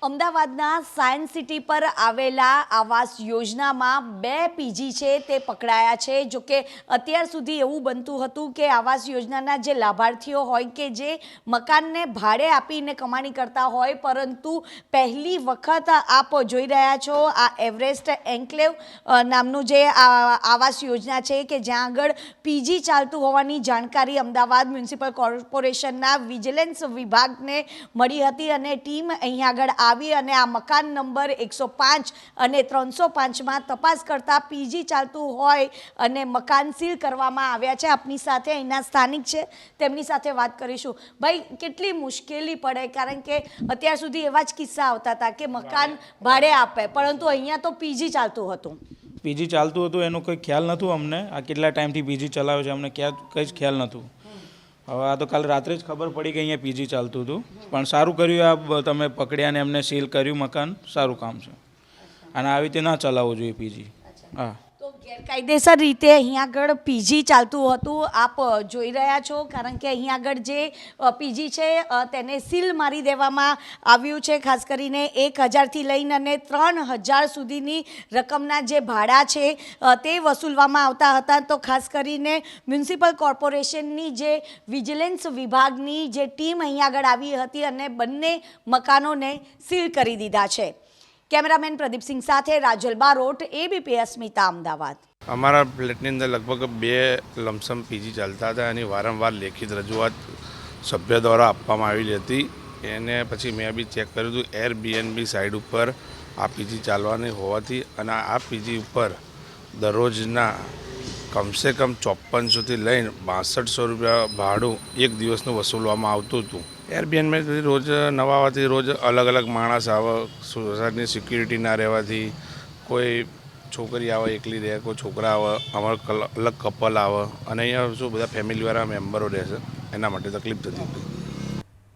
અમદાવાદના science city પર આવેલા આવાસ યોજનામાં 2 પીજી છે તે પકડાયા છે। જો કે અત્યાર સુધી એવું બનતું હતું કે આવાસ યોજનાના જે લાભાર્થીઓ હોય કે જે મકાનને ભાડે આપીને કમાણી કરતા હોય, પરંતુ પહેલી વખત આપ જોઈ રહ્યા છો આ એવરેસ્ટ એન્કલેવ નામનું જે આવાસ યોજના છે કે જ્યાં આગળ પીજી ચાલતું હોવાની જાણકારી અમદાવાદ મ્યુનિસિપલ કોર્પોરેશનના વિજિલન્સ વિભાગને મળી હતી અને ટીમ અહીંયા આગળ આવી અને આ મકાન નંબર 105 અને 305માં તપાસ કરતા પીજી ચાલતું હોય અને મકાન સીલ કરવામાં આવ્યા છે। આપની સાથે અહીંના સ્થાનિક છે, તેમની સાથે વાત કરીશું। ભાઈ, કેટલી મુશ્કેલી પડે, કારણ કે અત્યાર સુધી એવા જ કિસ્સા આવતા હતા કે મકાન ભાડે આપે, પરંતુ અહીંયા તો પીજી ચાલતું હતું। પીજી ચાલતું હતું એનો કોઈ ખ્યાલ નહોતું અમને। આ કેટલા ટાઈમથી પીજી ચલાવે છે અમને કંઈ જ ખ્યાલ નહોતું। હવે આ તો કાલ રાત્રે જ ખબર પડી કે અહીંયા પીજી ચાલતું હતું, પણ સારું કર્યું આ તમે પકડ્યા ને એમને સીલ કર્યું મકાન, સારું કામ છે। અને આવી રીતે ના ચલાવવું જોઈએ પીજી। હા, તો ગેરકાયદેસર રીતે અહીંયા આગળ પીજી ચાલતું હતું, આપ જોઈ રહ્યા છો, કારણ કે અહીંયા આગળ જે પીજી છે તેને સીલ મારી દેવામાં આવ્યું છે। ખાસ કરીને 1000થી લઈને અને 3000 સુધીની રકમના જે ભાડા છે તે વસૂલવામાં આવતા હતા। તો ખાસ કરીને મ્યુનિસિપલ કોર્પોરેશનની જે વિજિલન્સ વિભાગની જે ટીમ અહીંયા આગળ આવી હતી અને બંને મકાનોને સીલ કરી દીધા છે। કેમેરામેન પ્રદીપસિંહ સાથે રાજલ બારોટ, એબીપી અસ્મિતા, અમદાવાદ। અમારા ફ્લેટની અંદર લગભગ 2 લમસમ પીજી ચાલતા હતા। એની વારંવાર લેખિત રજૂઆત સભ્ય દ્વારા આપવામાં આવેલી હતી। એને પછી મેં બી ચેક કર્યું હતું, એરબીએનબી સાઇડ ઉપર આ પીજી ચાલવાની હોવાથી અને આ પીજી ઉપર દરરોજના કમસે કમ 5400થી લઈને 6200 રૂપિયા ભાડું એક દિવસનું વસૂલવામાં આવતું હતું। એરબીએનબી રોજ નવા આવવાથી રોજ અલગ અલગ માણસ આવે, સોસાયટીની સિક્યુરિટી ના રહેવાથી કોઈ છોકરી આવે એકલી રહે, કોઈ છોકરા આવે, અમારા અલગ કપલ આવે અને અહીંયા શું બધા ફેમિલીવાળા મેમ્બરો રહે છે, એના માટે તકલીફ થતી હતી।